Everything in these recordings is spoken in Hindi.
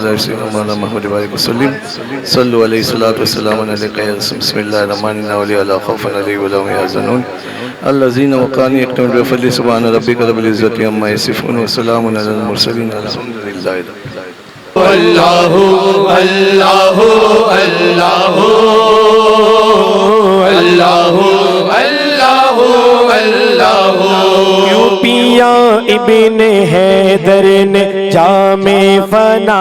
अला सय्यिदिना मौलाना मुहम्मद व आलिहि वसल्लम सल्लु अलैहि सल्लतु वस्सलामु अलैका या बिस्मिल्लाहिर रहमानिर रहीम व ला खौफुन अलैहिम व ला हुम यहज़नून अल्लज़ीना वक़ानी यक्तमून बिफ़ज़लि सुब्हान रब्बिका रब्बिल इज़्ज़ति अम्मा यसिफ़ून व सलामुन अलल मुरसलीन अल्हम्दुलिल्लाहि अल्लाहु अल्लाहु अल्लाहु अल्लाहु अल्लाहु अल्लाहु। क्यों पिया इब्ने हैदर ने जामे फना,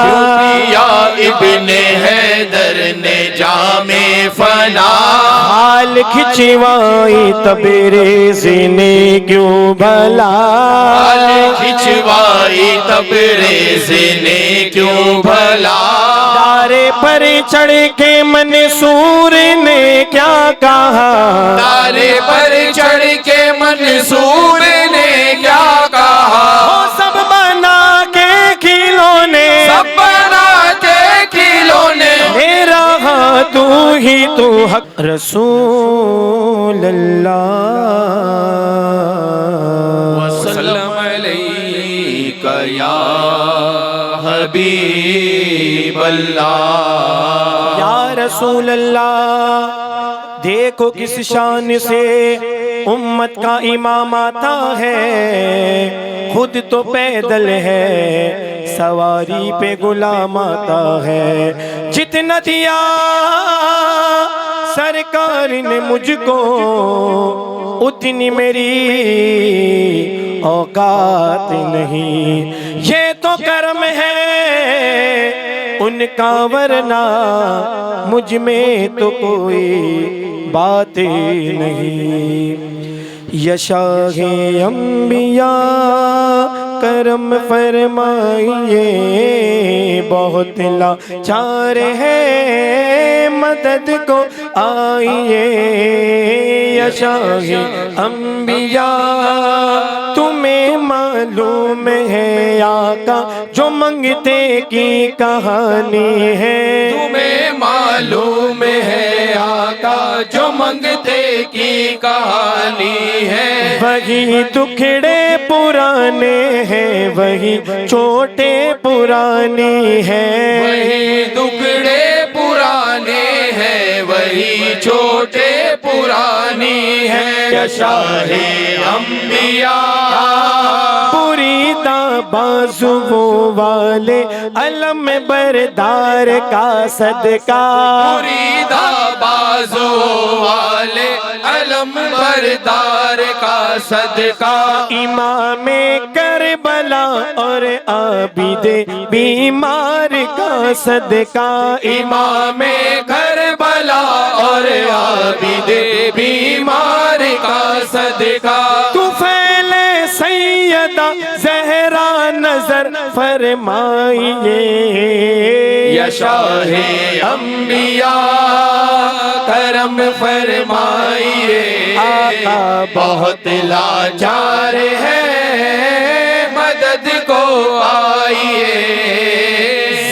क्यों पिया इब्ने हैदर ने जामे फना, हाल खिंचवाई तबरेज़ ने क्यों भला, हाल खिंचवाई तबरेज़ ने क्यों भला। दारे पर चढ़ के मंसूर ने क्या कहा, दारे पर चढ़ के मंसूर ने क्या कहा, वो सब बना के खिलौने, सब बना के खिलौने, मेरा तू ही तू हक रसूल अल्लाह वसल्लम अलैका या हबीब अल्लाह। या रसूल अल्लाह। देखो किस शान से उम्मत का इमाम आता है, खुद तो पैदल है सवारी पे गुलाम आता है। जितना दिया सरकार ने मुझको उतनी मेरी औकात नहीं, ये तो कर्म है उनका वरना मुझ में तो कोई बात नहीं। यशाहे अंबिया करम फरमाइए, बहुत लाचार है मदद को आइए। यशाहे अंबिया तुम्हें मालूम है आका जो मंगते की कहानी है, तुम्हें मालूम है आका जो मंगते की कहानी है। वही दुखड़े पुराने हैं, वही चोटे पुरानी है, वही दुखड़े पुराने हैं, वही चोटे पुरानी है। यशाहे अंबिया पूरी बाजू वाले अलम बरदार का सदका, मुरीदा बाजू वाले अलम बरदार का सदका। इमामे करबला और आबिदे बीमार का सदका, इमामे करबला और आबिदे बीमार का सदका। तू फैले सैयदा ज़हरा नजर फरमाइए। यशाहे अंबिया करम फरमाइए, आका बहुत लाचार है मदद को आइए।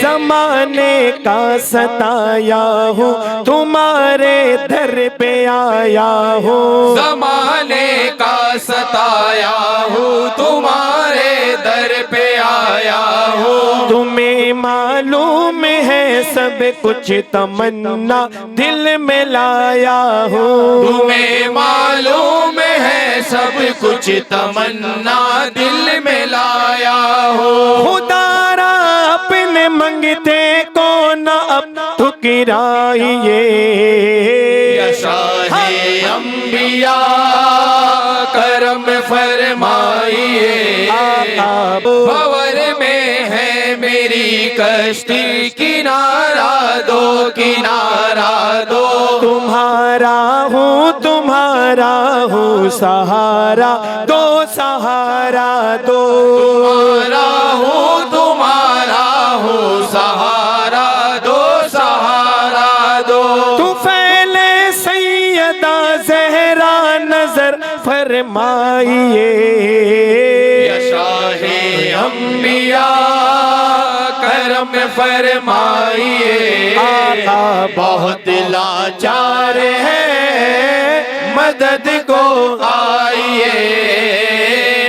ज़माने का सताया हूँ तुम्हारे दर पे आया हूँ, ज़माने का सताया हूँ तुम्हारे दर पे आया हूँ। तुम्हें मालूम है सब कुछ तमन्ना दिल में लाया हूँ, तुम्हें मालूम है सब कुछ तमन्ना दिल में लाया हूँ। खुदारा अपने मंगते को न अब ठुकराइए। यशाहे अंबिया करम फरमाइए, भंवर में है मेरी कश्ती किनारा दो, किनारा दो। तुम्हारा हूँ सहारा दो, सहारा दो। तुम्हारा हूँ सहारा दो, सहारा दो। तू फैले सैयदा ज़हरा नजर फरमाइए। यशाहे अंबिया करम फरमाइए, आका बहुत लाचार है मदद को आइए।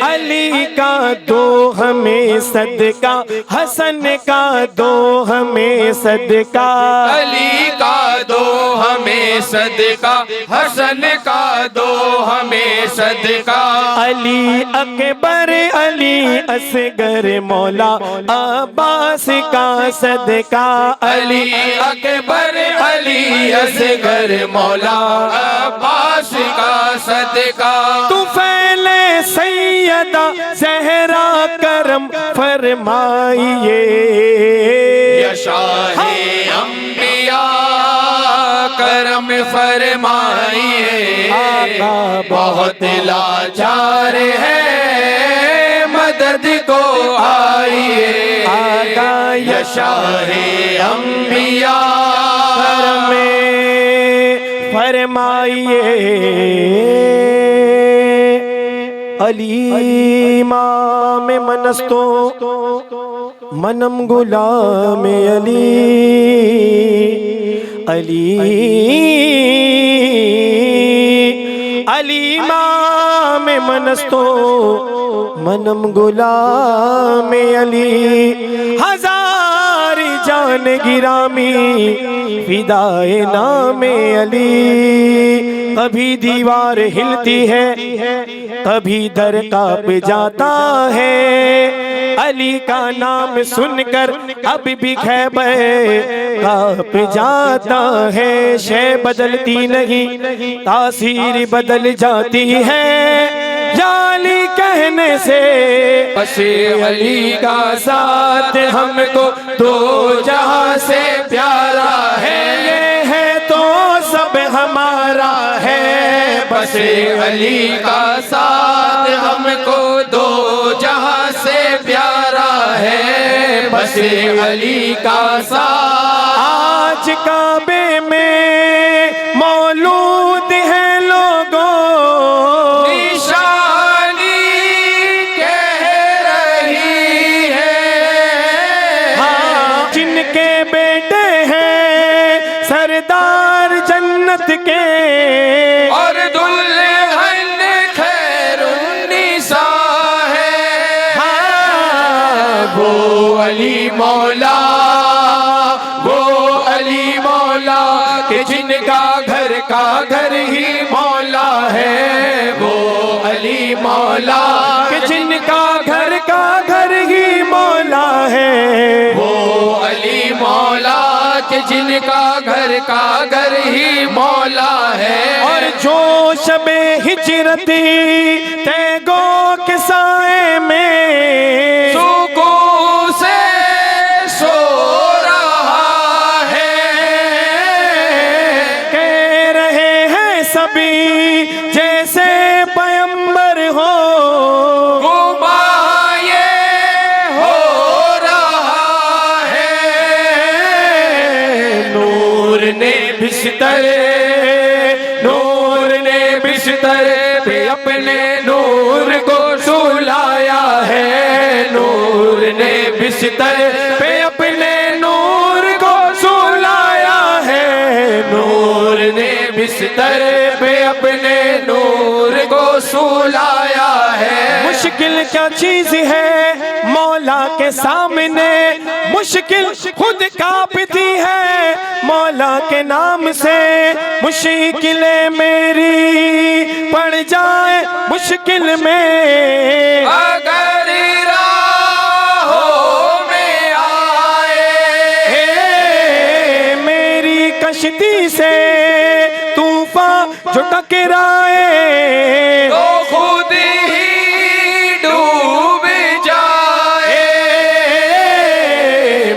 अली का दो हमें सदका, हसन का दो हमें सदका, अली का दो हमें सदका, हसन का दो हमें सदका। अली अकबर अली असगर मौला अब्बास का सदका, अली अकबर अली असगर मौला अब्बास का सदका। तू फैले सैयदा ज़हरा करम फरमाइए, शाहे अंबिया करम फरमाइए। बहुत लाचार है मदद को आइए, आगा शाहे अंबिया करम फरमाइए। अली इमाम मनस्तो मनम गुलाम अली, अली अली इमाम मनस्तो मनम गुलाम अली। हजार जान गिरामी फिदाए नाम अली। कभी दीवार हिलती है कभी दर कांप जाता है, अली का नाम सुनकर अब भी खैबर कांप जाता है। शय बदलती नहीं तासीर बदल जाती है, या अली कहने से बस अली का साथ हमको दो जहां से प्यारा है। ये है तो सब हमारा है, बस अली का साथ हमको दो जहां से प्यारा है। बस अली का साथ आज काबे में मौलूद है लोगों, निशानी कह रही है। हाँ जिनके बेटे हैं सरदार जन्नत के, और दुल्हन खैरुन्निसा है। हाँ वो अली मौला, वो अली मौला कि जिनका घर का घर ही मौला है। वो अली मौला कि जिनका घर का घर ही मौला है। वो अली मौला कि जिनका घर का घर ही मौला है। और जो शबे हिजरती तैगो के साए में सुकून से सो रहा है। कह रहे हैं सभी जैसे पैगंबर हो, गुमाए हो रहा है। नूर ने बिस्तर पे अपने नूर को सुलाया है। नूर ने बिस्तर पे अपने नूर को सुलाया है। नूर ने बिस्तर पे अपने नूर को सुलाया है। मुश्किल क्या चीज है मौला के सामने, मुश्किल खुद कांपती है मौला के नाम से। मुश्किलें मेरी पड़ जाए मुश्किल में, अगर राहों में आए मेरी कश्ती से तूफान जो टकराए, तो खुद ही डूब जाए।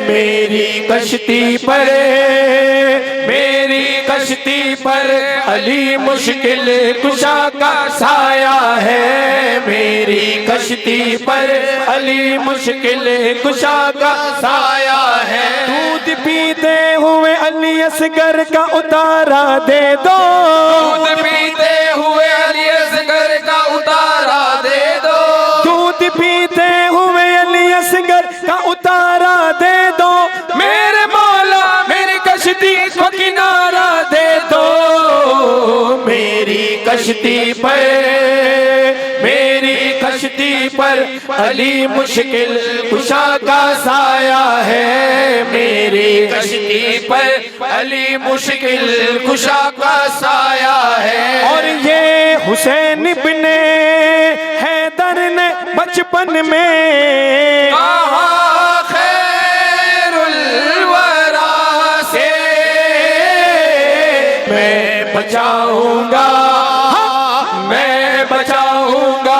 मेरी कश्ती पर अली मुश्किल कुशा का साया है। मेरी कश्ती पर अली मुश्किल कुशा का साया है। दूध पीते हुए अली असगर का उतारा दे दो, दूध पीते हुए अली असगर का उतारा दे दो। दूध पीते हुए अली असगर का उतारा दे दो। मेरे मौला मेरी कश्ती को किनारा दे दो। मेरी कश्ती पर कश्ती पर अली मुश्किल कुशा का साया है। मेरी कश्ती पर अली मुश्किल कुशा का साया है। और ये हुसैन इब्ने हैदर ने बचपन में कहा खैरुल वरा से मैं बचाऊंगा, मैं बचाऊंगा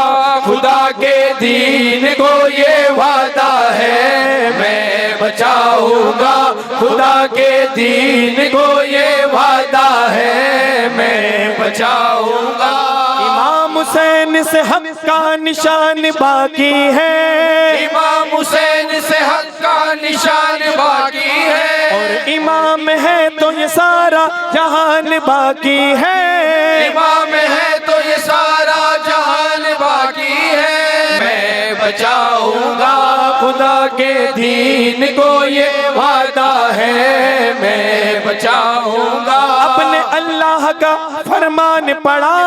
खुदा के दीन को, ये वादा है। मैं बचाऊंगा खुदा के दीन को, ये वादा है। मैं बचाऊंगा। इमाम हुसैन से हक का निशान बाकी है, इमाम हुसैन से हक का निशान बाकी है। और इमाम है तो ये सारा जहान बाकी है। इमाम है तो ये सारा जहान बाकी है। मैं बचाऊंगा खुदा के दीन को, ये वादा है। मैं बचाऊंगा। अपने अल्लाह का फरमान पढ़ा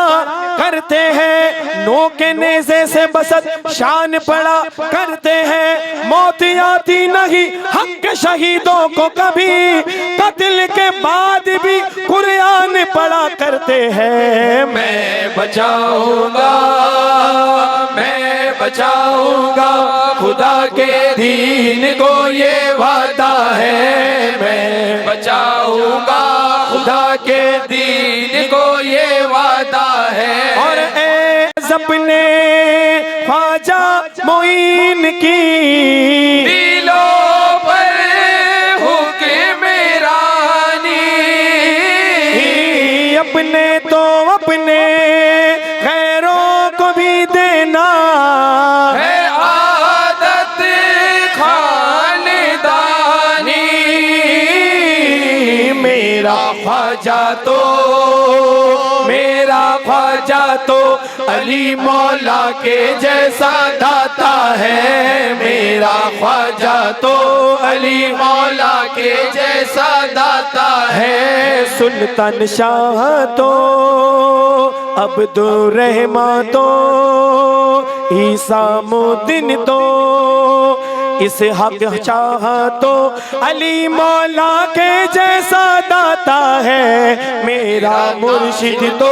करते हैं, नो के नेज़े से बसत शान पढ़ा करते हैं। मौत आती नहीं हक के शहीदों को कभी, कत्ल के बाद भी कुरान पढ़ा करते हैं। मैं बचाऊंगा, मैं बचाऊंगा खुदा के दीन को, ये वादा है। मैं बचाऊंगा खुदा के दीन को, ये वादा है। और अपने ख्वाजा मोइन की दिलों पर हुक्म रानी, अपने तो अपने गैरों को भी देना है आदत खानदानी। मेरा ख्वाजा तो, मेरा ख्वाजा तो अली मौला के जैसा दाता है। मेरा ख्वाजा तो अली मौला के जैसा दाता है। सुल्तान शाह तो अब्दुर रहमान तो ईसा मुद्दीन तो इस हक चाह तो अली मौला के जैसा दाता है। मेरा मुर्शिद तो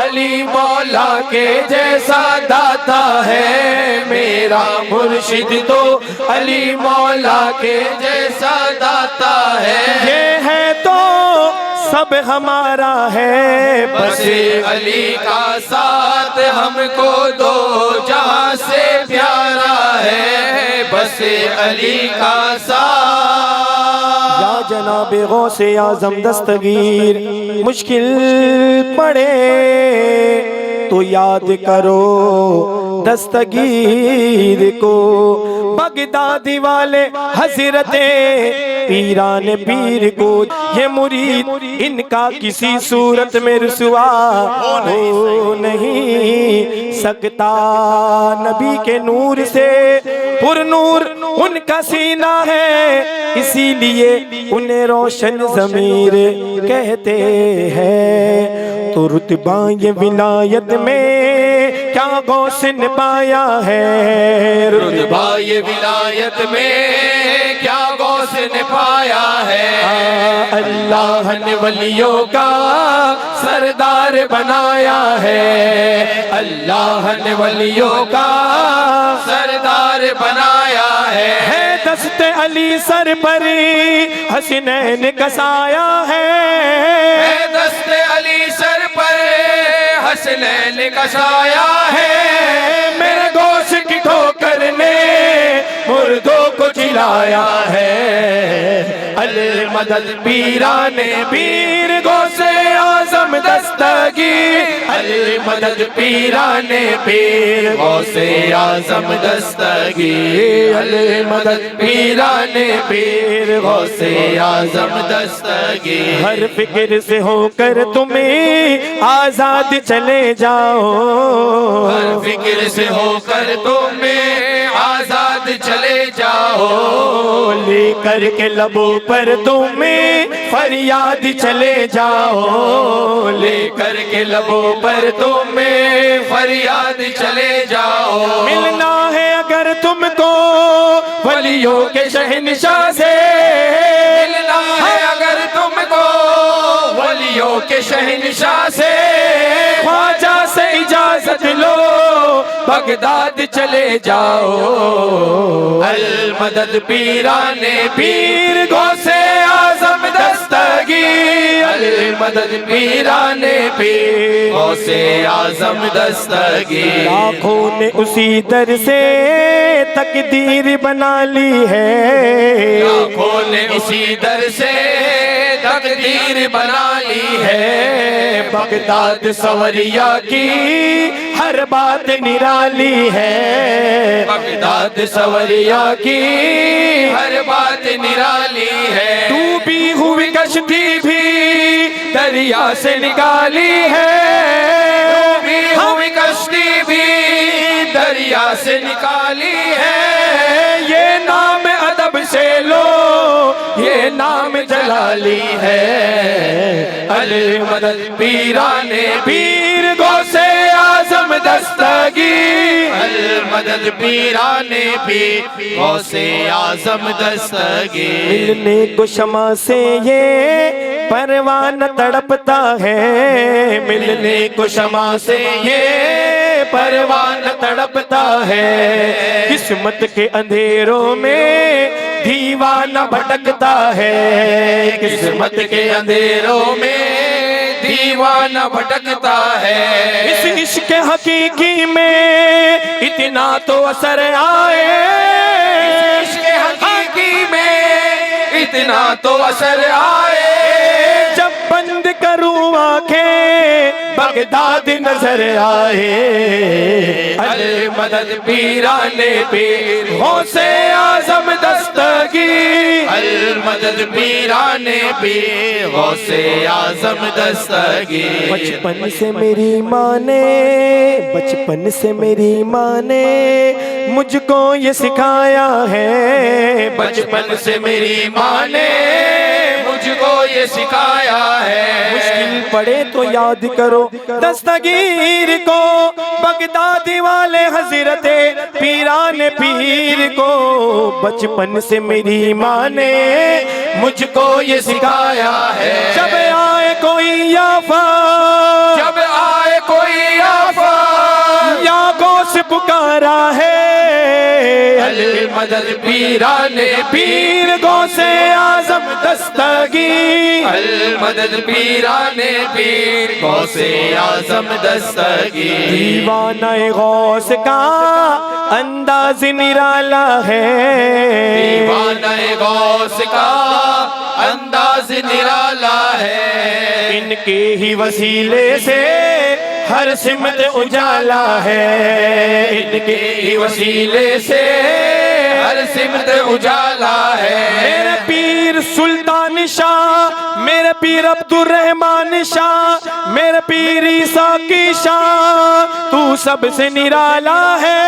अली मौला के जैसा दाता है। मेरा मुर्शिद तो अली मौला के जैसा दाता है। ये है तो सब हमारा है, बस अली का साथ हमको दो जहां से प्यारा है। बस अली का साथ। या जनाबे गौसे आज़म दस्तगीर मुश्किल पड़े तो याद करो दस्तगीर को। बगदादी वाले हजरते पीरान पीर को, ये मुरीद इनका किसी सूरत में रुसवा हो नहीं सकता। नबी के नूर से पुरनूर उनका सीना है, इसीलिए उन्हें रोशन ज़मीर कहते हैं। तो रुतबा ये विलायत में क्या गौसन पाया है। रुतबा ये विलायत में क्या गौसन पाया है। अल्लाह ने वलियों का सरदार बनाया है। अल्लाह ने वलियों का सरदार बनाया है। दस्ते अली सर पर हसनैन कसाया है। दस्ते अली सर पर हसनैन कसाया है। मेरे गोश की ठोकर ने मुर्दों को जिलाया है। अल मदद पीराने पीर गौसे आज़म दस्तगीर। अल मदद पीराने पीर गौसे आज़म दस्तगीर। अल मदद पीराने पीर गौसे आज़म दस्तगीर। हर फिक्र से होकर तुम्हें आजाद चले जाओ। हर फिक्र से होकर तुम्हें आजाद चले जाओ। लेकर के लबों पर तुम्हें फरियाद चले जाओ। लेकर के लबों पर तुम्हें फरियाद चले जाओ। मिल वलियों के शहंशाह से मिलना है अगर तुमको वलियों के शहंशाह से, ख्वाजा से इजाजत लो बगदाद चले जाओ। अल मदद पीराने पीर गौसे आजम दस्तगीर, अल मदद पीराने पीर गौसे आजम दस्तगीर। लाखों ने उसी दर से तकदीर बना ली है, लाखों ने उसी दर से तकदीर बना ली है। बगदाद सवरिया की हर बात निराली है, बगदाद सवरिया की हर बात निराली है। डूबी हुई कश्ती भी दरिया से निकाली है, डूबी हुई कश्ती भी दरिया से निकाली है। ये नाम अदब से लो ये नाम जलाली है। अल मदद पीराने पीर गौसे आजम दस्तगीर, अल मदद पीराने पीर गौसे आजम दस्तगीर। मिलने को क्षमा से ये परवान तड़पता है, मिलने को क्षमा से ये परवान तड़पता है। किस्मत के अंधेरों में दीवाना भटकता है, किस्मत के अंधेरों में दीवाना भटकता है। इस इश्क हकीकी में इतना तो असर आए, इश्क हकीकी में इतना तो असर आए। जब बंद करूं आंखें बगदाद नजर आए। अल मदद पीराने पीर गौसे आजम दस्तगीर, अल मदद पीराने पीर गौसे आजम दस्तगीर। बचपन से मेरी माँ ने, बचपन से मेरी माँ ने मुझको ये सिखाया है, बचपन से मेरी माँ ने मुझको ये सिखाया है। मुश्किल पड़े तो याद करो दस्तगीर को, बगदादी वाले हजरते पीराने पीर को। बचपन से मेरी माँ ने मुझको ये सिखाया है। जब आए कोई आफत, जब आए कोई आफत या गौस पुकारा है। अल मदद पीराने पीर गौसे आजम दस्तगीर, अल मदद पीराने पीर गौसे आजम दस्तगीर। दीवाना गौस का अंदाज निराला है, दीवाना गौस का अंदाज निराला है। इनके ही वसीले से हर सिमत उजाला है, इनके ही वसीले से हर सिमत उजाला है। मेरे पीर सुल्तान शाह, मेरे पीर अब्दुर्रहमान शाह, मेरे पीर ईसा की शाह, तू सबसे निराला है।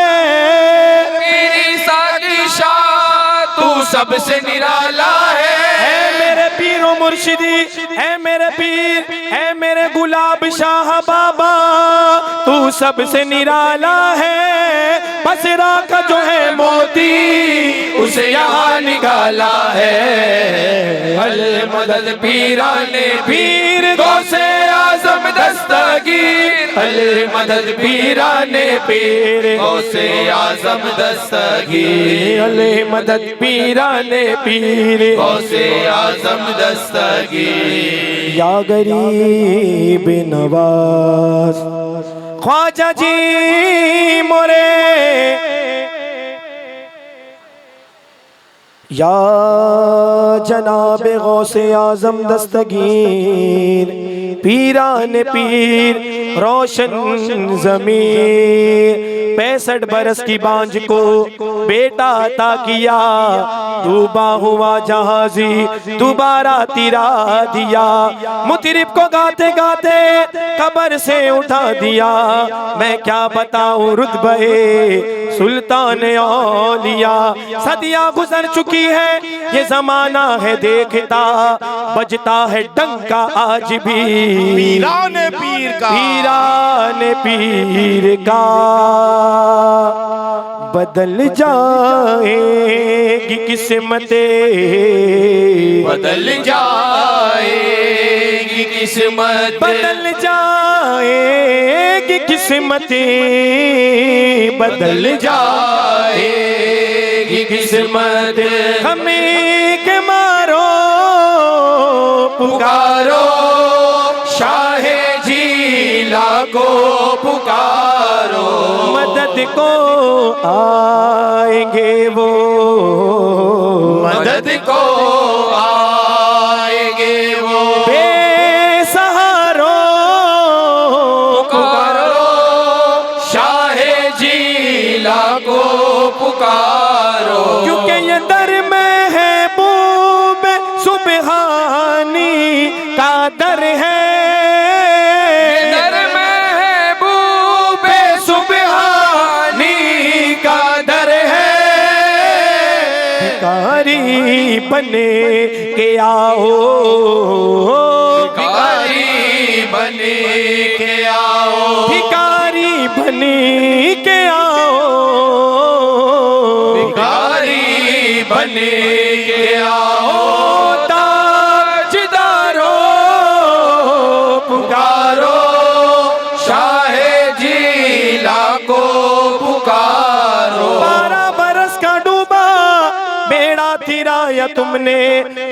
पीर ईसा की शाह तू सबसे निराला है। मेरे पीरो मुर्शिदी है मेरे पीर, है मेरे गुलाब शाह बाबा, तू सबसे निराला है। बसरा का जो है मोती उसे यहाँ निकाला है। अल मदद पीराने पीर गौसे आजम दस्तगीर, अल मदद पीराने पीर गौसे आजम दस्तगीर, अल मदद पीराने पीर गौसे आजम दस्तगीर। या गरीब नवाज ख्वाजा जी मोरे, या जनाब गौसे आजम दस्तगीर, पीरान पीर रोशन ज़मीर। 65 बरस की बांझ को बेटा अता किया, डूबा हुआ जहाजी दोबारा तिरा दिया। मुतरिब को गाते गाते कब्र से उठा दिया, मैं क्या बताऊं रुतबे सुल्तान औलिया। सदियां गुजर चुकी है ये जमाना है देखता, बजता है डंका आज भी पीराने पीर का, पीराने पीर का। बदल जाएगी किस्मतें, बदल जाएगी किस्मत, बदल जाएगी किस्मतें, बदल जाएगी किस्मत। हमें के मारो पुकारो शाहे जीला को पुकारो, मदद को आएंगे वो, मदद को आएंगे वो। बेसहारों पुकारो शाहे जीला को पुकारो, क्योंकि ये दर में है बूब सुबहानी का दर है, दर में है बूब सुबहानी का दर है। भिखारी बने के आओ, भिखारी बने के आओ, भिखारी बने के आओ, भिखारी बने के आओ। ताजदारों पुकारो शाहे जीला को पुकारो, 12 बरस का डूबा बेड़ा तिराया तुमने,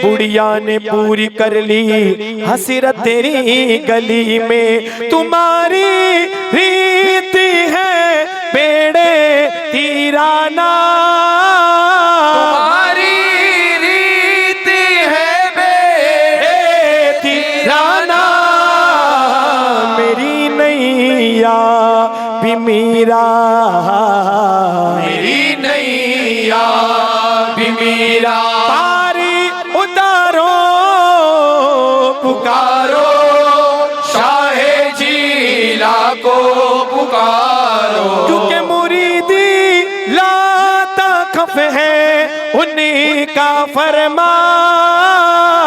बुढ़िया ने पूरी कर ली हसरत तेरी गली में। तुम्हारी रीत है बेड़े तिराना, तुम्हारी रीत है बेड़े तिराना, मेरी नैया भी मीरा, मेरी नैया भी मीरा। पारी उतारो पुकारो शाहे जीला को पुकारो, क्योंकि मुरीदी लाता खफ है उन्हीं का फरमान,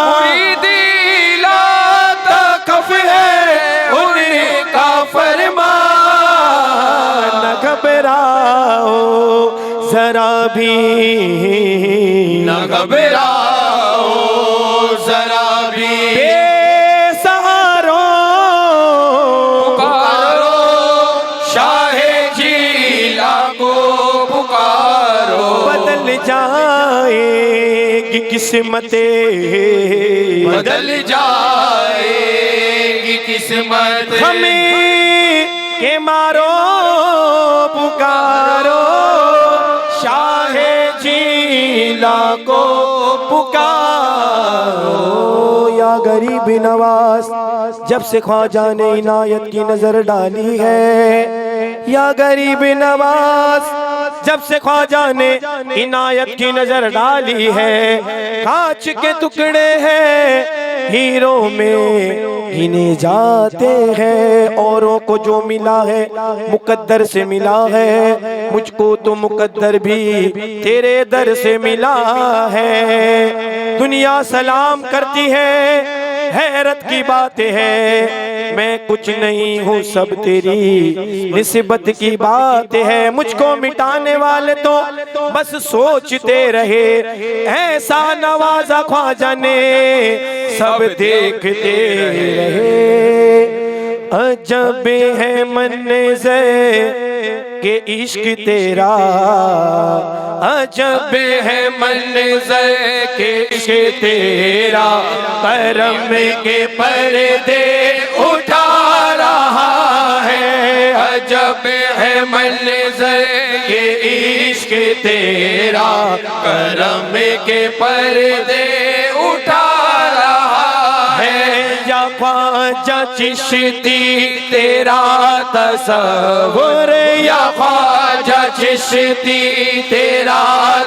मुरीदी लाता खफ है उन्हीं का फरमान। न घबराओ जरा भी, न घबराओ जरा भी, बेसहारों पुकारो शाहे जीला को पुकारो, बदल जाएगी किस्मतें, बदल जाएगी किस्मत। हमें के मारो पुकारो शाहे जीला को पुकारो। या गरीब नवाज, जब से ख्वाजा ने इनायत की नजर डाली है, या गरीब नवाज, जब से ख्वाजा ने इनायत की नजर डाली है, कांच के टुकड़े हैं हीरो में गिने जाते हैं, औरों को जो मिला है मुकद्दर से मिला है, मुझको तो मुकद्दर भी तेरे दर से मिला है। दुनिया सलाम करती है, हैरत की बात है, मैं कुछ नहीं हूँ सब तेरी निस्बत की बात है। मुझको मिटाने वाले तो बस सोचते रहे, ऐसा नवाजा ख्वाजा ने सब देखते रहे। अजब है मंज़र के इश्क तेरा, अजब है मंज़र के इश्क तेरा, करम के पर्दे उठा रहा है। अजब है मंज़र के इश्क तेरा, करम के पर्दे उठा रहा है। या ख्वाजा चिश्ती तेरा तसव्वुर, या ख्वाजा चिश्ती तेरा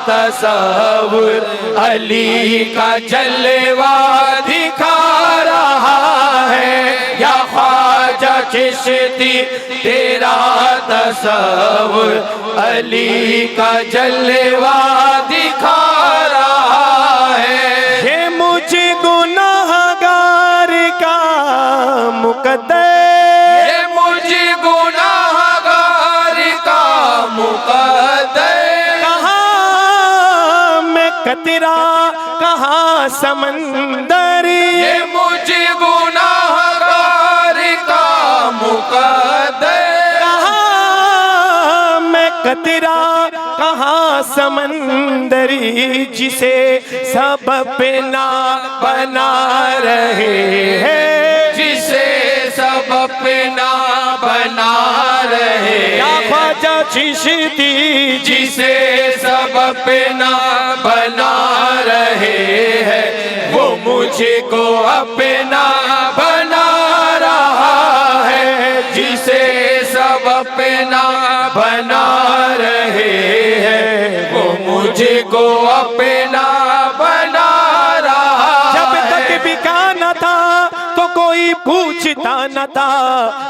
तसव्वुर, अली का जलवा दिखा रहा है। या ख्वाजा चिश्ती तेरा तसव्वुर, अली का जलवा दिखा रहा है। ये मुझे गुनाहगार का मुकद्दर, ये मुझे गुनाहगार का मुकद्दर, कतरा कहाँ समंदर, ये मुझे गुनाहगार का मुकद्दर। कहाँ मैं कतरा कहाँ समंदरी, जिसे सब अपना बना रहे हैं, जिसे सब अपना बना रहे। या ख्वाजा चिश्ती, जिसे सब अपना बना रहे हैं, वो मुझको अपना बना रहा है। जिसे सब अपना बना रहे हैं, वो मुझको अपना बना रहा है। जब तक बिका न था तो कोई पूछता न था,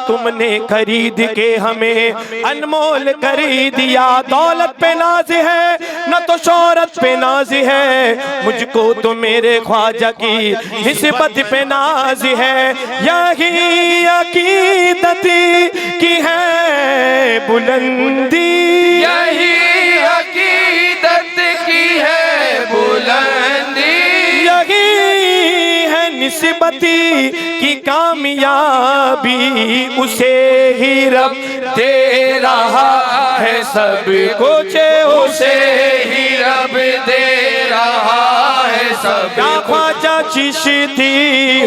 तुमने खरीद के हमें अनमोल कर दिया। दौलत पे नाज है न तो शोहरत पे नाज है, मुझको तो मेरे ख्वाजा की निस्बत पे नाज है। यही अकीदत की है बुलंदी, यही अकीदत की है बुलंदी। यही है निस्बती की कामयाबी, उसे ही रब दे रहा है सब कुछ, उसे ही रब दे रहा है सब कुछ। ख्वाजा चिश्ती,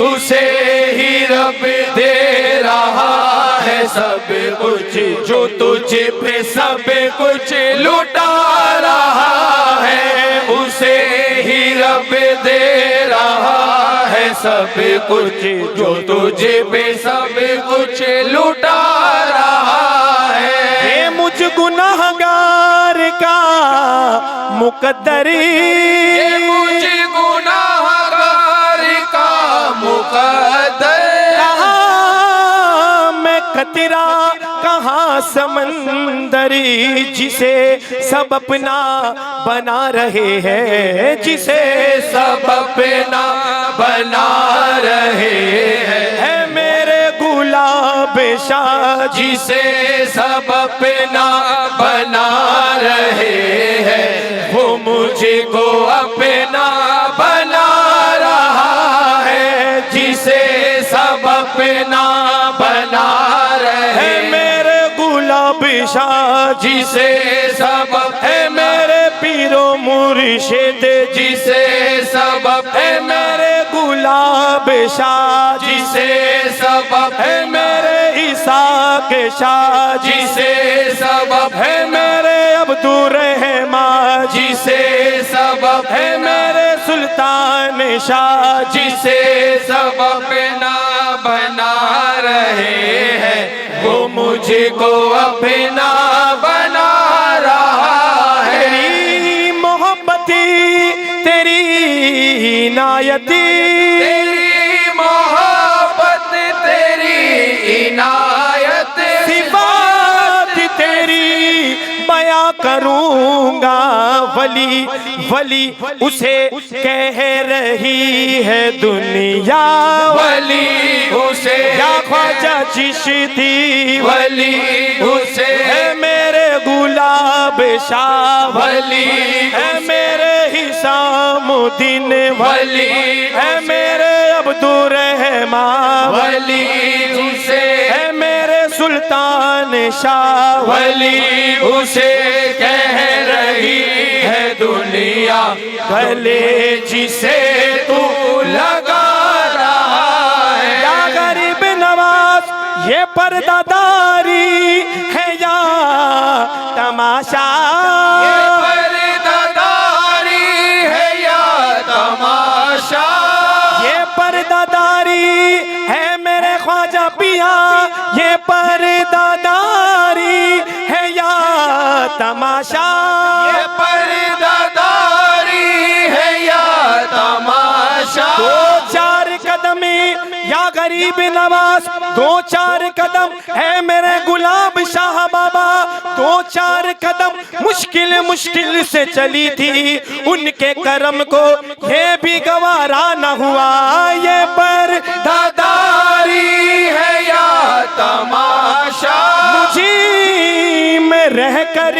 उसे ही रब दे रहा है सब कुछ। जो तुझे पे सब कुछ लुटा रहा है, उसे ही रब दे रहा है सब कुछ। जो तुझे पे सब कुछ लुटा रहा है, ये मुझ गुनाहगार का मुकद्दर, ये मुझे गुनाहगार का मुकद्दर। कहाँ मैं कतरा कहाँ समंदरी, जिसे सब अपना बना रहे हैं, जिसे सब अपना बना रहे हैं। है मेरे गुलाब शाह, जिसे सब अपना बना रहे हैं, वो मुझको अपना बना रहा है। जिसे सब अपना बना रहे हैं, मेरे गुलाब शाह, जिसे सब है मेरे पीरो मुर्शिद, जिसे सब है मेरे गुलाब शाह, जिसे सब है मेरे इसाक शाह, जिसे सब है मेरे अब्दुर रहमान, जिसे सब है मेरे सुल्तान शाह, जिसे सब अपना बना रहे हैं, वो मुझको अपना बना रहा है। तेरी मोहब्बती तेरी इनायती, तेरी मोहब्बत तेरी इनायत, सिफात तेरी बया करूंगा। वली वली उसे कह रही है दुनिया, वली उसे या ख्वाजा चिश्ती, वली उसे है मेरे गुलाब शाह, वली है मेरे हिसामुद्दीन, वली है मेरे अब्दुर रहमान, वली उसे है मेरे सुल्तान शाह, वली उसे कह रही है दुनिया। गले जिसे तू लगा रहा है, या गरीब नवाज ये पर्दादारी है या तमाशा, ये पर्दादारी है या तमाशा। ये पर्दादारी है मेरे ख्वाजा पिया, ये पर्दादारी है या तमाशा, ये पर्दादारी है या तमाशा। दो चार कदम या गरीब नवाज, दो चार कदम है मेरे गुलाब शाह बाबा, दो चार कदम मुश्किल मुश्किल से चली थी, उनके करम को ये भी गवारा न हुआ। ये पर्दादारी है या तमाशा, मुझी में रह कर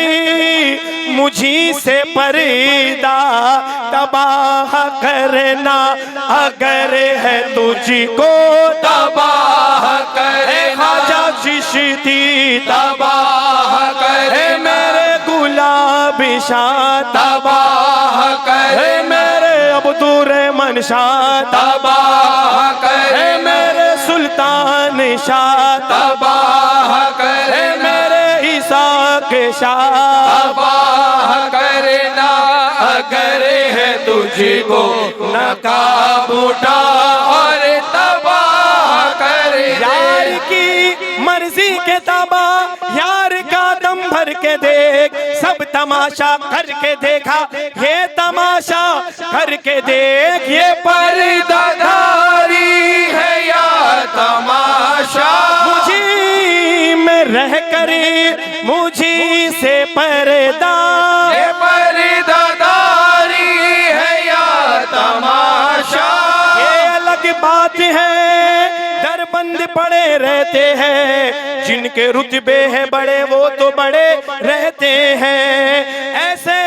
मुझी से पर्दा तबाह करना, अगर है तुझको तबाह करे ख्वाजा चिश्ती तबाह करे मेरे गुलाब शाह तबाह करे मेरे अब्दुर्रहमान शाह तबाह करे मेरे सुल्तान शाह तबाह करे मेरे ईसा के शाह तबाह करना, अगर है तुझको नकाब उठा और तबाह कर यार की मर्जी के ताबा, यार का दम भर के देख, सब तमाशा करके देखा, ये तमाशा करके देख, ये पर्दादारी है या तमाशा, मुझी में रह कर मुझी से पर्दा, ये पर्दादारी है या तमाशा, ये अलग बात है दरबंद पड़े रहते हैं, जिनके रुतबे हैं बड़े वो तो बड़े रहते हैं, ऐसे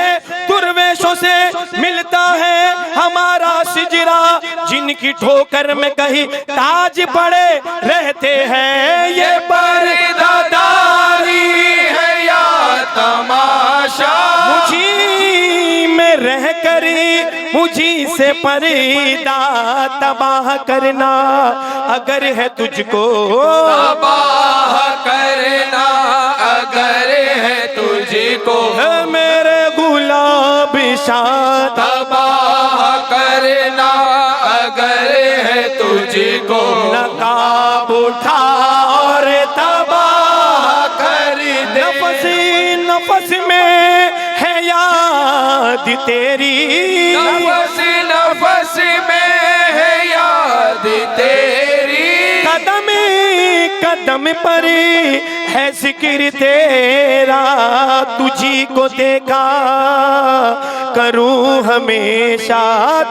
दुर्वेशों से मिलता है हमारा सिजरा, जिनकी ठोकर में कहीं ताज पड़े रहते हैं, ये पर्दादारी है या तमाशा, मुझी में रह कर मुझी से पर्दा तबाह करना, अगर है तुझको तबाह करना, अगर है तुझको मेरे गुलाब शाह तबाह करना, अगर है तुझको नकाब उठा और तबाह कर दे, नफस नफस में है याद तेरी, नफस नफस में है याद तेरी, कदम कदम पर है जिक्र तेरा, तुझी को देखा करूं हमेशा,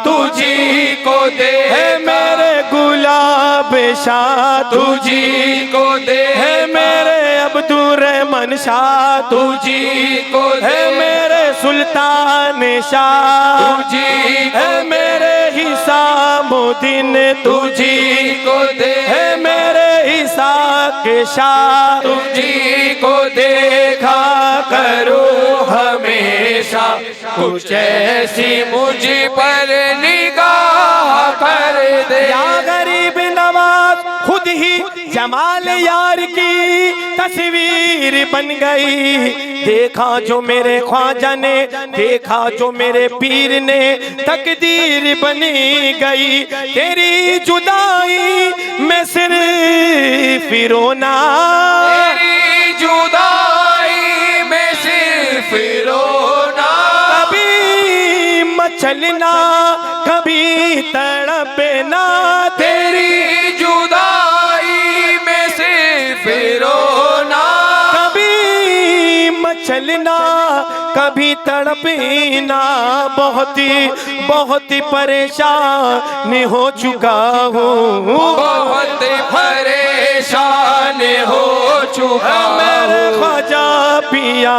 तुझी को दे है मेरे गुलाब शाह, तुझी को दे है मेरे अब्दुर्रहमान शाह, तुझी को है दे मेरे सुल्तान शाह, तुझी को है मेरे हिसामुद्दीन, तुझी को दे है मेरे ईसा के शाह, तुझी को देखा करो हमेशा, कुछ ऐसी मुझ पर निगाह कर दे, या गरीब नवाज खुद ही जमाल यार की तस्वीर बन गई, देखा जो मेरे ख्वाजा ने, देखा जो मेरे पीर ने, तकदीर बनी गई, तेरी जुदाई में सिर्फ रोना, तेरी जुदाई में सिर्फ रोना, कभी मचलना कभी तड़पना, तेरी जुदाई में सिर्फ रोना, कभी मचलना कभी तड़पना, बहुत परेशान हो चुका हूँ, बहुत परेशान हो चुका मेरे ख्वाजा पिया,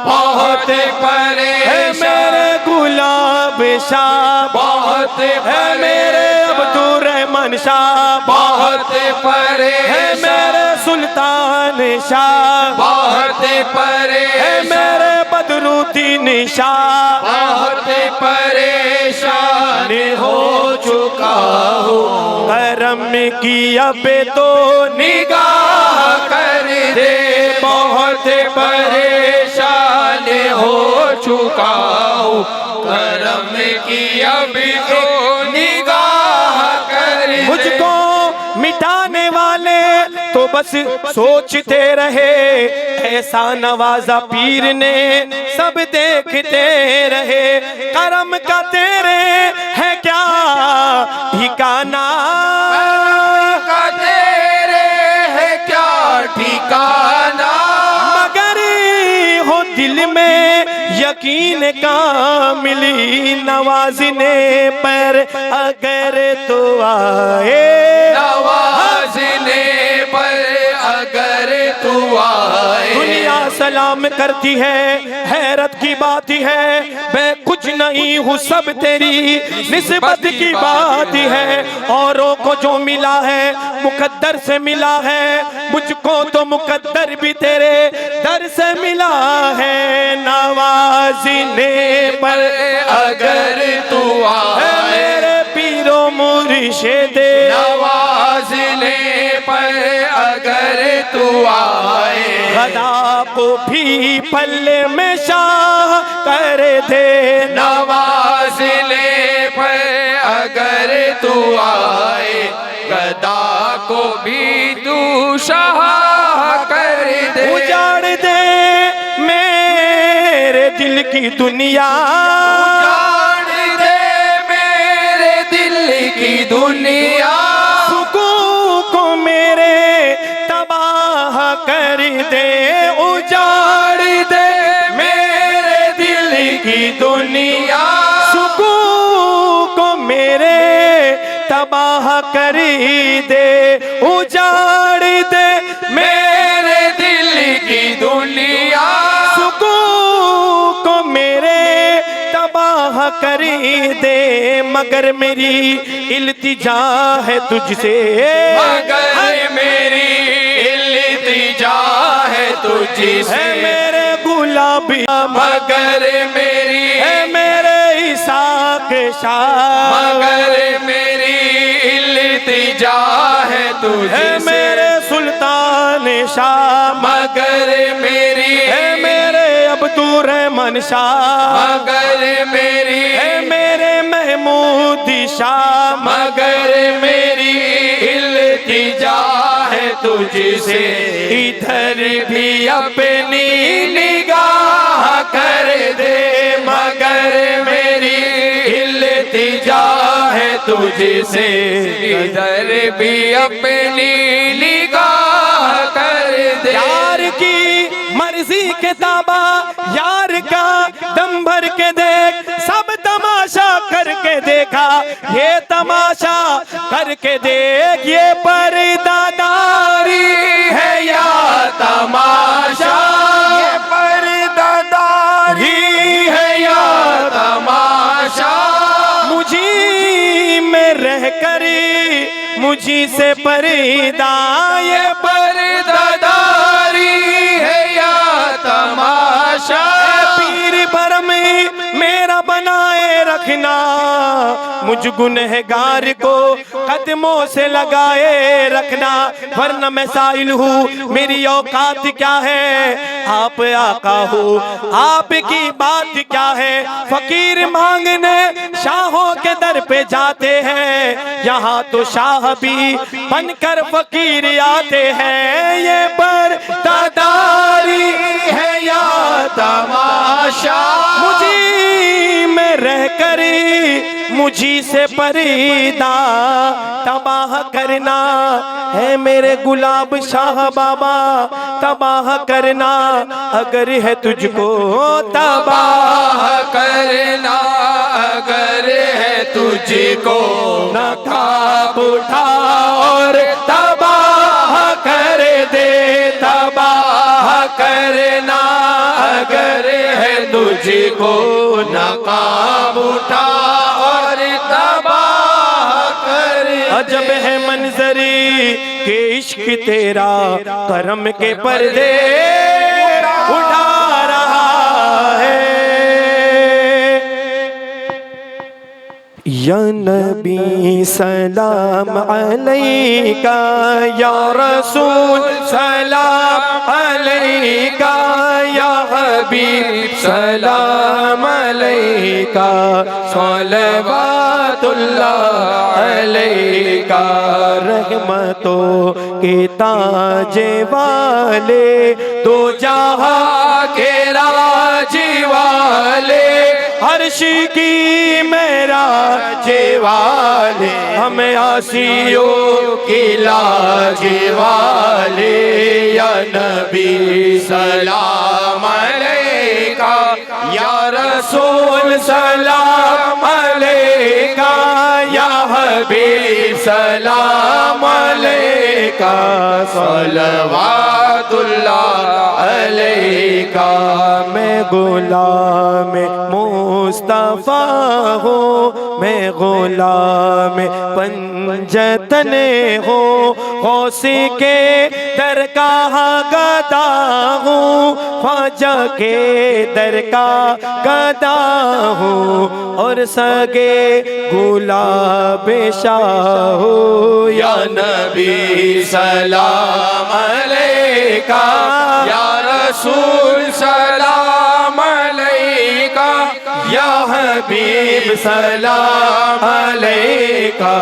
बहुत है परेशान, मेरे गुलाब शाह, बहुत है मेरे अब्दुर्रहमान शाह, बहुत है परेशान, मेरे सुल्तान शाह, बहुत है परेशान, मेरे बदरुद्दीन शाह, बहुत परेशान हो चुका हूँ, करम की अब तो निगाह कर दे, बहुत परेशान हो चुका हूँ, करम की अब तो निगाह कर दे, मुझको मिटाने वाले तो बस सोचते रहे, ऐसा नवाजा पीर ने सब देखते रहे, करम का तेरे है क्या ठिकाना, का तेरे है क्या ठिकाना, मगर हो दिल में यकीन का मिली नवाजने पर अगर तो आए, नवाजने पर अगर तू तू आए। दुनिया सलाम करती है, हैरत की बात ही है, मैं कुछ नहीं हूँ सब तेरी निस्बत की बात ही है। औरों को जो मिला है मुकद्दर से मिला है, मुझको तो मुकद्दर भी तेरे दर से मिला है। नवाज़ने पर अगर तू आए, मेरे पीरो मुर्शिदे, नवाज़ने पर अगर तू आए। गदा को भी पल्ले में शाह कर दे, नवाज़ने पर अगर तू आए। गदा को भी तू शाह कर दे। उजाड़ दे मेरे दिल की दुनिया, उजाड़ दे मेरे दिल की दुनिया। सुकून को मेरे तबाह कर दे, उजाड़ दे मेरे दिल की दुनिया, सुकून को मेरे तबाह कर दे, उजाड़ दे मेरे दिल की दुनिया। सुकून को मेरे तबाह कर दे। मगर मेरी इल्तिजा है तुझसे, मगर मेरी इल्तिजा है तुझसे। है मेरे गुलाबी, मगर मेरी है मेरे इसाक शाह, मगर मेरी इल्तिजा है तुझसे। है मेरे सुल्तान शाह, मगर मेरी है मेरे अब्दुर्रहमान शाह, मगर मेरी है मेरे महमूद शाह, मगर मेरी इल्तिजा है तुझसे। इधर भी अपनी निगाह कर दे, मगर मेरी इल्तिजा है तुझसे। इधर भी अपनी निगाह कर दे। यार की मर्जी के ताबा, यार का दम भर के देख, सब तमाशा करके देखा, ये तमाशा करके देख, ये पर्दादारी है या तमाशा, ये पर्दादारी है या तमाशा। मुझी में रह कर मुझी से पर्दा, ये पर्दादारी है या तमाशा। पीर भरम मेरा बनाए रखना, मुझ गुनहगार को कदमों से लगाए रखना, वरना मैं साइल हूँ, मेरी औकात क्या है, आप आका हो, आपकी बात क्या है। फकीर मांगने शाहों के दर पे जाते हैं, यहाँ तो शाह भी बनकर फकीर आते हैं। ये पर्दादारी है या तमाशा, मुझी में रह कर मुझी से पर्दा तबाह करना है, मेरे गुलाब शाह बाबा तबाह करना, अगर है तुझको तबाह करना, अगर है तुझको नकाब उठा और तबाह कर दे, तबाह करना, अगर है तुझको नकाब उठा और तबाह कर। अजब है मंजरी के इश्क तेरा, करम के पर्दे उठा रहा है। या नबी सलाम अलैका, या रसूल सलाम अलैका, या हबीब सलाम अलैका, सलवातुल्लाह अलैका। रहमतों के ताजे वाले, दो जहां के राजी वाले, अर्श की मेरा जेवाले, हमें आसियों की लाजे वाले। या नबी सलाम अलैका, या रसूल सलाम अलैका, या हबीब सलाम अलैका, सलवातुल्लाह अलैका। मैं गुलाम मुस्तफा हूँ, मैं गुलाम पंजतन हूँ, गौसे के दरगाह गदा हूँ, ख्वाजा के दरगाह गदा हूँ, और सगे गुलाब शाह हूँ। या नबी सलाम अलैका, या रसूल सलाम अलैका, या हबीब सलाम अलैका,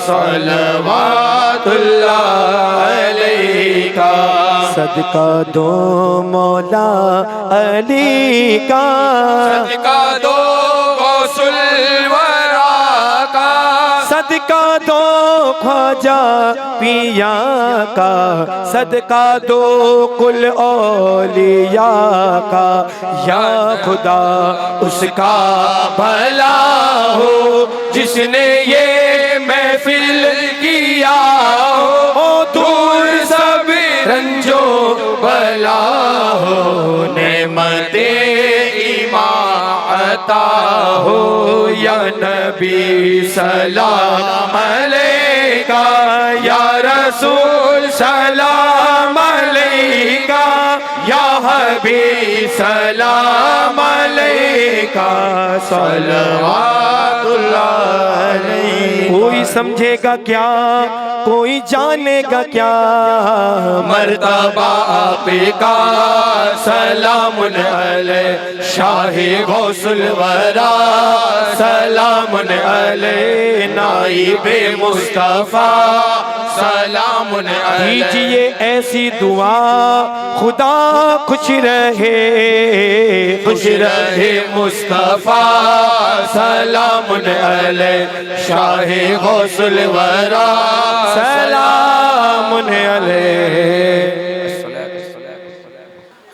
सलवातुल्लाह अलैका। सदका दो मौला अली का, सदका दो गौसुल वरा का, सदका दो ख्वाजा पिया का, सदका दो कुल औलिया का। या खुदा उसका भला हो जिसने ये महफिल किया हो, दूर सब रंजो भला हो, नेमते ईमान अता हो। या नबी सलाम अलैका, या रसूल सलाम अलैका, या हबीब सलाम अलैका, सलवातुल्लाह अलैका। कोई समझेगा क्या, कोई जानेगा क्या, मर्तबा आपका सलामुन अलैह, शाहे गौसुल वरा सलामुन अलैह, नाइबे मुस्तफा सलामुन अलैह। कीजिए ऐसी दुआ खुदा खुश रहे, खुश रहे मुस्तफा सलामुन अलैह, शाहे गौसुल वरा सलामुन अलैह।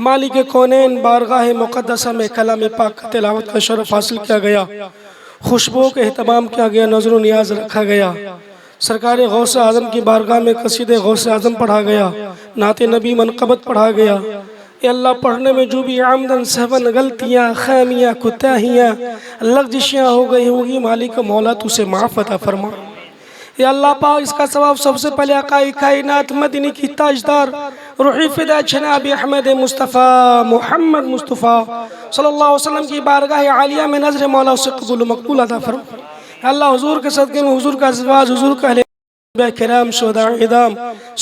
मालिक कौनैन बारगाह मुक़द्दसा में कलाम पाक का तिलावत का शरफ हासिल किया गया. खुशबू का एहतमाम किया गया. नज़र नियाज रखा गया. सरकार गौस आज़म की बारगाह में कसीदे गौस आज़म पढ़ा गया. नाते नबी मनक़बत पढ़ा गया. ये अल्लाह पढ़ने में जो भी आमदन सहवन गलतियाँ खामियाँ कुताहियाँ लग़ज़िशियाँ हो गई होगी मालिक मौला तो उसे माफ़ अता फरमा. या अल्लाह पाक इसका सवाब सबसे पहले आक़ाए कायनात मदीने की ताजदार रूही फ़िदा जनाब अहमद मुस्तफ़ा मोहम्मद मुस्तफ़ा सल्लल्लाहु अलैहि वसल्लम की बारगाह आलिया में नज़र मौला उसे कबूल मकबूल अता फरमा. अल्लाह हुज़ूर के सदक़े में हुज़ूर का अज़वाज हुज़ूर का अहले किराम शुहदा इदाम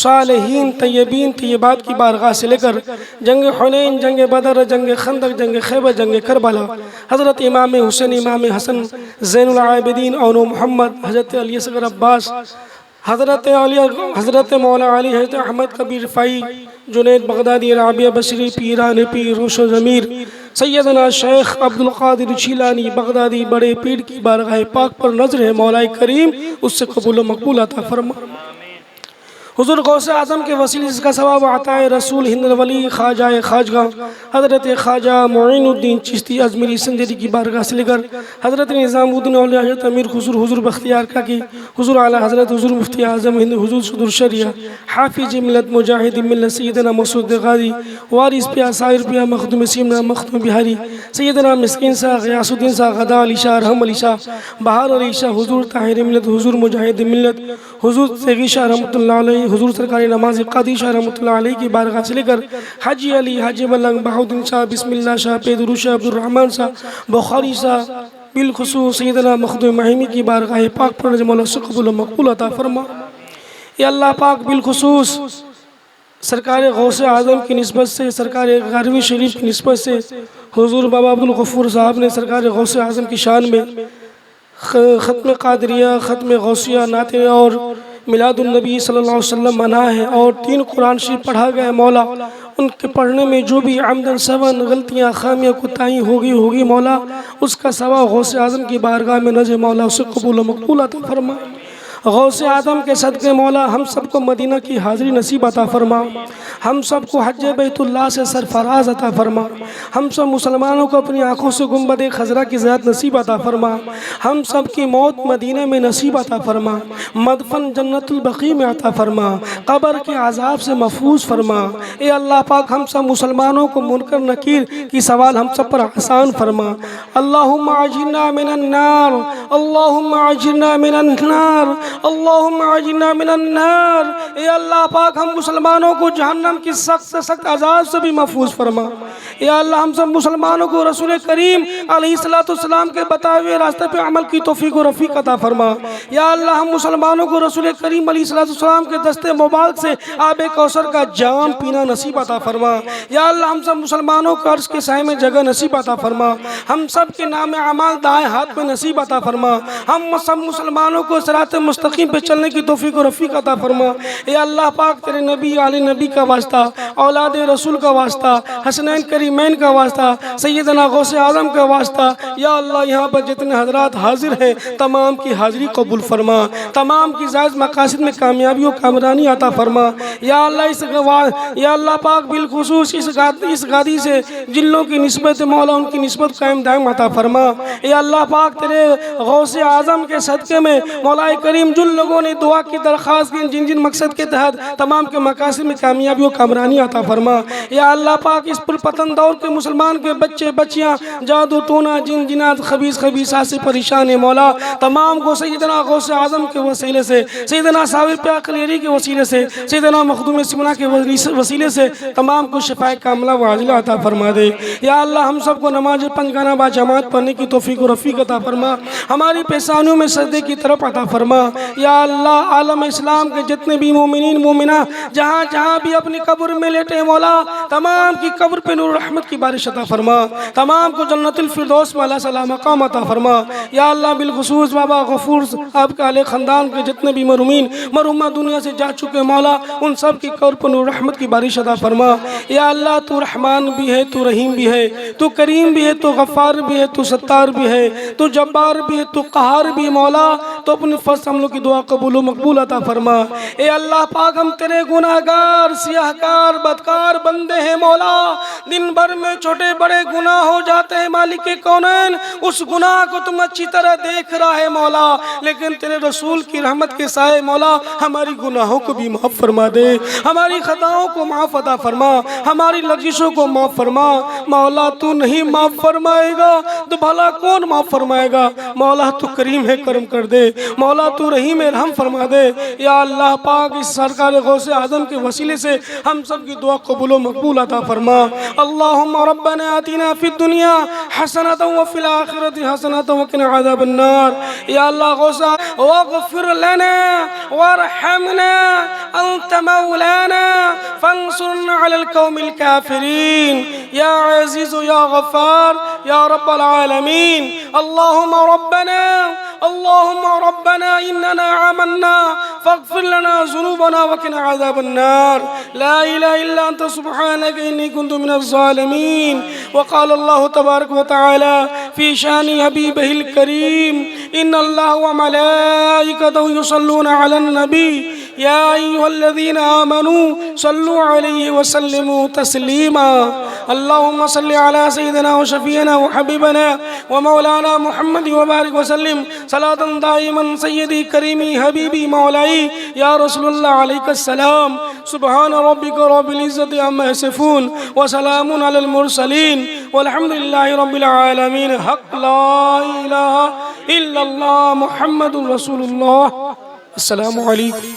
सालिहीन तय्यबीन तय्यबात की बारगाह से लेकर जंग हुनैन जंग बदर जंग खंदक जंग खैबर जंग करबला हज़रत इमाम हुसैन इमाम हसन ज़ैनुल आबिदीन और मोहम्मद हज़रत अली असग़र अब्बास हज़रत मौला अली हज़रत अहमद कबीर फ़ाई जुनैद बगदादी राबिया बसरी पीरान पीर रोशो ज़मीर सैयदना शेख अब्दुल क़ादिर जीलानी बगदादी बड़े पीर की बारगाह पाक पर नज़र है मौला करीम उससे कबूल मकबूल अता फरमा. हुजूर गौसे आज़म के वसीले इसका सवाब अताए रसूल हिंद वली ख्वाजा ख्वाजगा हज़रत ख्वाजा मोइनुद्दीन चिश्ती अजमेरी सिंधी की बारगाह से लेकर हज़रत निज़ामुद्दीन औलिया हज़रत अमीर खुसर हुजूर बख्तियार का की हुजूर आला हज़रत हुजूर मुफ्ती आज़म हिंद हुजूर सदर शरिया हाफिज मिल्लत मुजाहिद मिल्लत सैयदना मसूद गाजी वारिस पिया साहिर पिया मखदूम सीमना मखदूम बिहारी सैयदना मिस्किन शाह गयासुद्दीन शाह गदा अली शाह रहम अली शाह बहार अली शाह हुजूर ताहिर मिल्लत हुजूर मुजाहिद मिल्लत हुजूर सेगी शाह रहमतुल्लाह अलैहि हुजूर सरकारी नमाज कादी शाह रहमतुल्लाह अलैहि की बारगाह से लेकर हाजी अली हाजी मलंग बहाउद्दीन शाह बिस्मिल्लाह शाह पेदरू शाह अब्दुर्रहमान शाह बुखारी शाह बिलखुसूस सैयदना मखदूम महिमी की बारगाह पाक पर मौला से कबूल मकबूल अता फरमा। या अल्लाह पाक बिलखुसूस सरकार गौसे आज़म की निस्बत से सरकार गारवी शरीफ की निस्बत से हुजूर बाबा अब्दुल गफूर साहब ने सरकार गौसे आज़म की शान में ख़त्म क़ादरिया ख़त्म गौसिया नाते और मिलादुन्नबी सल्लल्लाहु अलैहि वसल्लम मना है और 3 कुरान शरीफ पढ़ा गया। मौला उनके पढ़ने में जो भी आमदन सवन गलतियाँ खामियाँ कुताही होगी मौला उसका सवा गौसे आज़म की बारगाह में नज़र मौला उसे कबूल मकबूल अता फरमा। गौसे आज़म के सदक़े मौला हम सबको मदीना की हाज़िरी नसीब अता फरमा, हम सबको हज बैतुल्लाह से सरफराज अता फरमा, हम सब मुसलमानों को अपनी आँखों से गुंबद खजरा की ज़ियारत नसीब अता फरमा, हम सब की मौत मदीने में नसीब अता फरमा, मदफन जन्नतुल बक़ी में अता फरमा, कब्र के अज़ाब से महफूज फरमा। ए अल्लाह पाक हम सब मुसलमानों को मुनकर नकीर की सवाल हम सब पर आसान फरमा। अल्लाहुम्मा अजिरना मिनन नार, अल्लाहुम्मा अजिरना मिनन नार, अल्लाहुम्मा अजिरना मिनन नार। ए अल्लाह पाक हम मुसलमानों को जहन्नम की सख्त से सख्त अज़ाब से भी महफूज फरमा। या अल्लाह हम सब मुसलमानों को रसूल करीम अलैहिस्सलाम के बताए हुए रास्ते पे अमल की तौफीक और रफ़ीक अता फरमा। या अल्लाह हम मुसलमानों को रसूल करीम अलैहिस्सलाम के दस्ते मुबारक से आबे कौसर का जाम पीना नसीब अता फरमा। या अल्लाह हम सब मुसलमानों को अर्श के साए में जगह नसीब अता फरमा, हम सब के नाम अमाल दाएं हाथ में नसीब अता फरमा, हम सब मुसलमानों को सिरात मुस्तकीम पे चलने की तौफीक और रफ़ीक अता फरमा। या अल्लाह पाक तेरे नबी आले नबी का वास्ता, औलाद रसूल का वास्ता, हसनैन करीमैन का वास्ता, सैयदना गौसे आज़म का वास्ता, या अल्लाह यहाँ पर जितने हजरात हाजिर हैं तमाम की हाजिरी कबूल फरमा, तमाम की जायज़ मकासद में कामयाबी और कामरानी अता फरमा। या अल्लाह पाक बिलखुसूस इस गादी से जिन लोगों की निस्बत मौला उनकी निस्बत कायम दायम अता फरमा। या अल्लाह पाक तेरे गौसे आज़म के सदक़े में मौला करीम जिन लोगों ने दुआ की दरख्वास्त की जिन जिन मकसद के तहत तमाम के मकासद में कामयाबी और कामरानी अता फरमा। या अल्लाह पाक इस पुरपतन दौर के मुसलमान के बच्चे बच्चियाँ जादू टोना जिन जिनात खबीसा से परेशान है मौला तमाम को सैयदना गौसे आज़म के वसीले से, सैयदना साबिर प्या कलेरी के वसीले से, सैयदना मखदूम सिमना के वसीले से तमाम को शिफाए कामला व आजिला अता फरमा दे। या अल्लाह हम सबको नमाज पंजगाना बा जमात पढ़ने की तौफीक और रफ़ीक अता फरमा, हमारी पेशानियों में सजदे की तरफ अता फरमा। या अल्लाह आलम इस्लाम के जितने भी मोमिनीन मोमिना जहाँ जहाँ भी अपनी कब्र में लेटे मौला तमाम की कब्र पे नूर रहमत की बारिश अता फरमा, तमाम को जन्नतुल फिरदौस में अल्लाह सलाम मकाम अता फरमा। या अल्लाह बिलखुसूस बाबा गफूर आपके आले ख़ानदान के जितने भी मरूमीन मरूमा दुनिया से जा चुके मौला उन सब की कब्र पर नूर रहमत की बारिश अता फरमा। या अल्लाह तू रहमान भी है, तू रहीम भी है, तू करीम भी है, तू गफ़ार भी है, तू सत्तार भी है, तू जब्बार भी है, तू क़हार भी मौला तो अपने फर्ज हम लोग की दुआ कबूल मकबूल अता फरमा। ए अल्लाह पाक हम तेरे गुनाहगार सियाहकार बदकार बंदे हैं मौला, दिन भर में छोटे बड़े गुनाह हो जाते हैं मालिक के कौनैन, उस गुनाह को तुम अच्छी तरह देख रहा है मौला, लेकिन तेरे रसूल की रहमत के साए मौला हमारी गुनाहों को भी माफ़ फरमा दे, हमारी खताओं को माफ़ अता फरमा, हमारी लग़ज़िशों को माफ़ फरमा। मौला तू नहीं माफ़ फरमाएगा तो भला कौन माफ़ फरमाएगा। मौला तू करीम है, करम कर दे, मौला तू रहीम है, रहम फरमा दे। या अल्लाह पाक इस सरकार गौसे आज़म के वसीले से हम सब की दुआ कबूल मकबूल अता फरमा। अल्लाहुम्मा रब्बना आतिना फिद दुनिया हसनतन व फिल आखिरति हसनतन व क़िना अज़ाबन नार। या अल्लाह गौसा वग़फिर लना वरहमना अंत मौलाना फंसुरना अलल कौमिल काफिरीन या अज़ीज़ या गफ़ार या रब्बल आलमीन। अल्लाहुम्मा रब्बना इन्नना आमन्ना फ़ग़फ़िर लना ज़ुनूबना व क़िना अज़ाबन नार। ला इलाहा इल्ला अंत सुब्हानक इन्नी कुन्तु मिनज़ ज़ालिमीन। व क़ाल अल्लाहु तबारक व तआला फ़ी शानि हबीबिहिल करीम इन्नल्लाह व मलाइकतहु युसल्लूना अलन नबी या अय्युहल्लज़ीना आमनू सल्लु अलैहि व सल्लिमू तस्लीमा। अल्लाहुम्मा सल्लि अला सय्यिदिना व शफीना व हबीबना व मौलाना मुहम्मद व बारिक व सल्लिम सलातन दाइमन सय्यदी करीमी हबीबी मौलाई या रसूलुल्लाह अलैहिस्सलाम। सुब्हान रब्बिका रब्बिल इज्जति अम्मा यसिफून व सलामुन अलल मुरसलीन वल्हम्दुलिल्लाहि रब्बिल आलमीन। हक ला इलाहा इल्लल्लाह मुहम्मदुर रसूलुल्लाह। अस्सलामु अलैकुम।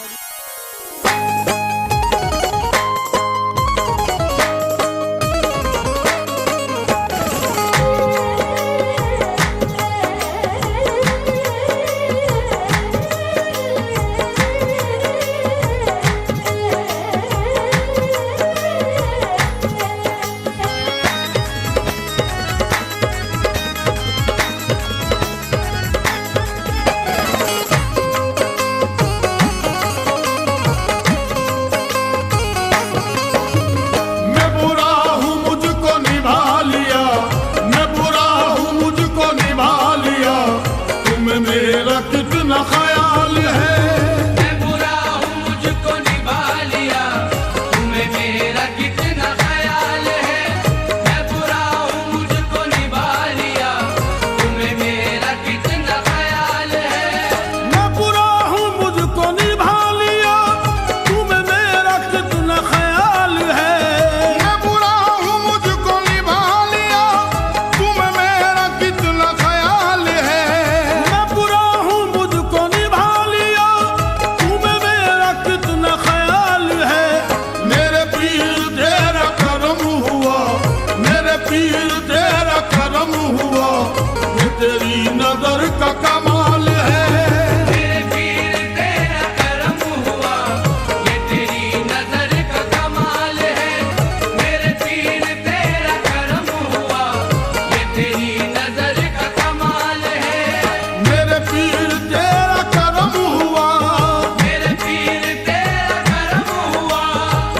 मेरा कितना ख्याल है, मैं बुरा हूँ मुझको निभा लिया, तुम्हें मेरा कितना ख्याल है। मैं बुरा हूँ मुझको निभा लिया, तुम्हें मेरा कितना ख्याल है। मैं बुरा हूँ मुझको निभा लिया, तुम्हें मेरा कितना ख्याल है। मैं बुरा हूँ मुझको निभा लिया, तुम्हें मेरा कितना ख्याल है। मैं बुरा हूँ मुझको निभा लिया, तुम्हें मेरा कितना ख्याल है। मेरे पीर तेरा करम हुआ, मेरे पीर तेरा करम हुआ, ये तेरी नजर का कमाल है। मेरे पीर तेरा करम हुआ, ये तेरी नजर का कमाल है। मेरे पीर तेरा करम हुआ, ये तेरी नजर का कमाल है। मेरे पीर तेरा करम हुआ, मेरे पीर तेरा करम हुआ,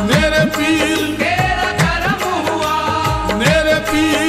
मेरे पीर तेरा करम हुआ, मेरे पीर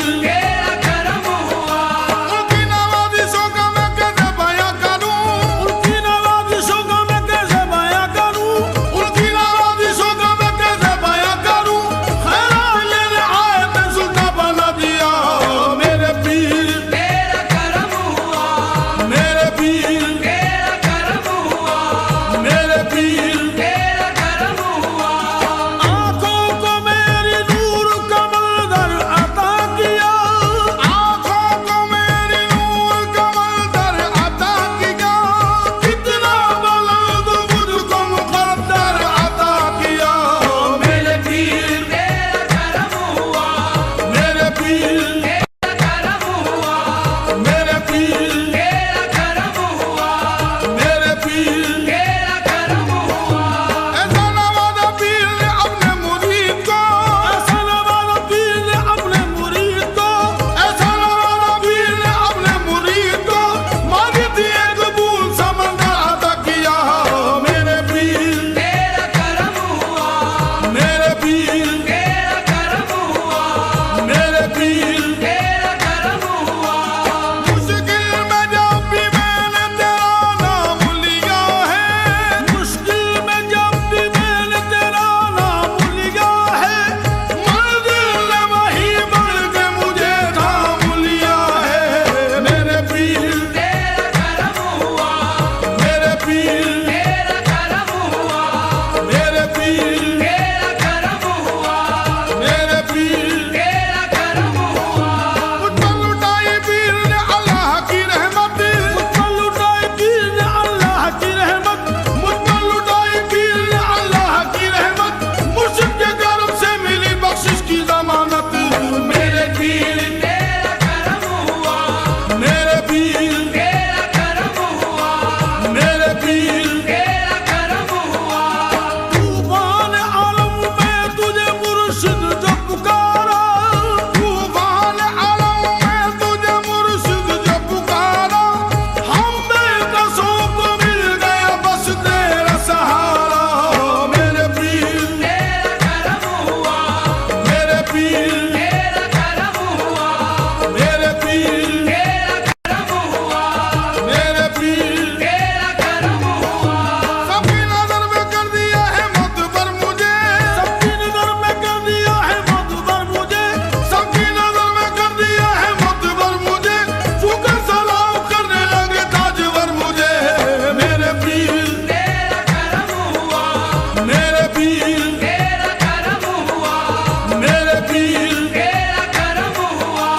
मेरे पीर तेरा करम हुआ।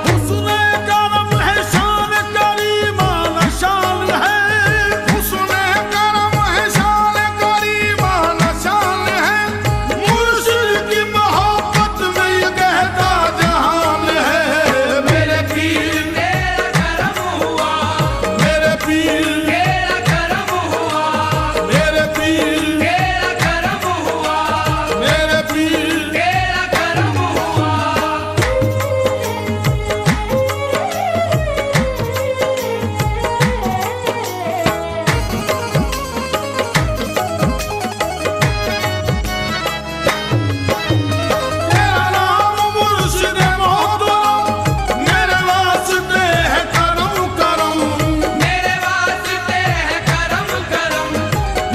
हुस्ने करम है शान करीमाना शान है, हुस्ने करम है शान करीमाना शान है, मुर्शिद की मोहब्बत में ये कहता जहान है। मेरे पीर तेरा करम हुआ। मेरे पीर तेरा करम हुआ। मेरे पीर तेरा करम हुआ। मेरे पीर तेरा करम हुआ। तेरा नाम मुर्शिद मोहतरम, मेरे वास्ते है करम करम। मेरे वास्ते है करम करम।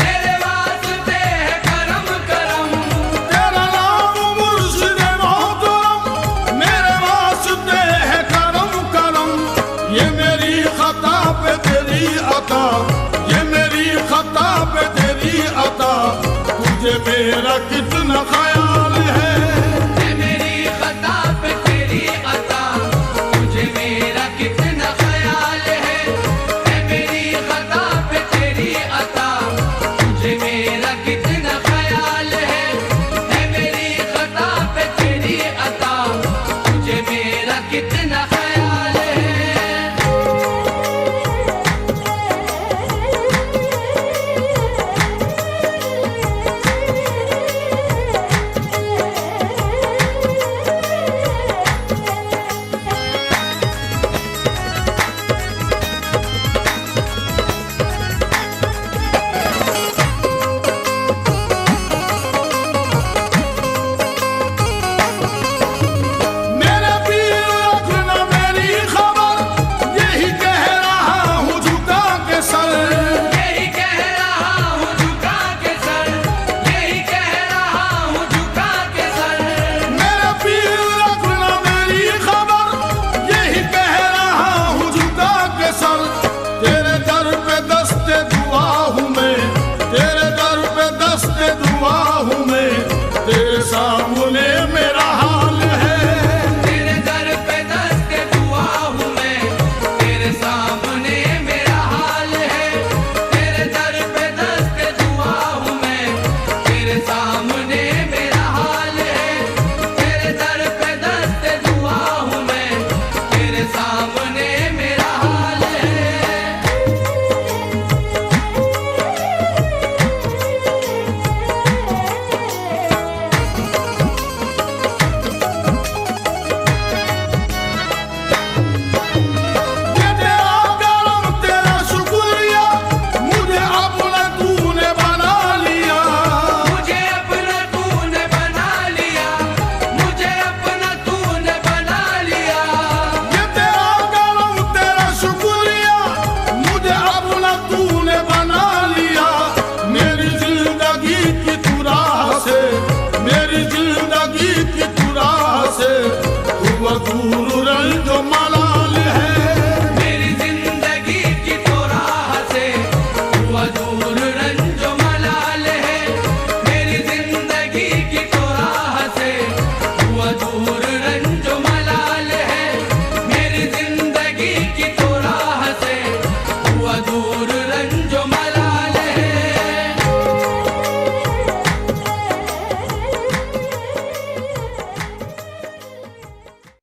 मेरे वास्ते है करम करम। तेरा नाम मुर्शिद मोहतरम, मेरे वास्ते है करम करम। ये मेरी खता पे तेरी अता, ये मेरी खता पे तेरी अता, तुझे मेरा कितना ख्याल है। है मेरी खता पे तेरी अता, तुझे मेरा कितना ख्याल है। है मेरी खता पे तेरी अता, तुझे मेरा कितना ख्याल है। है मेरी खता पे तेरी अता, तुझे मेरा कितना ख्याल है। मेरे पीर रखना मेरी खबर, यही कह रहा हूँ झुका के सर। यही कह रहा हूँ झुका के सर। यही कह रहा हूँ झुका के सर। मेरे पीर रखना मेरी खबर, यही कह रहा हूँ झुका के सर। तेरे दर पे दस्ते दुआ हूँ मैं, तेरे दर पे दस्ते दुआ हूँ मैं, तेरे सामने मेरा हाल है। तेरे दर पे दस्ते दुआ हूँ मैं, तेरे सामने मेरा हाल है। तेरे दर पे दस्ते दुआ हूँ मैं, तेरे सामने मेरा हाल है। तेरे दर पे दस्ते दुआ हूँ मैं, तेरे सामने मेरा हाल है। ये तेरा करम तेरा शुक्रिया, मुझे अपना तूने बना लिया। मुझे अपना तूने बना लिया। मुझे अपना तूने बना लिया। ये तेरा करम तेरा शुक्रिया, मुझे अपना तूने बना लिया। मेरी जिंदगी की तू राह से, मेरी जिंदगी की तू राह से, हुआ तू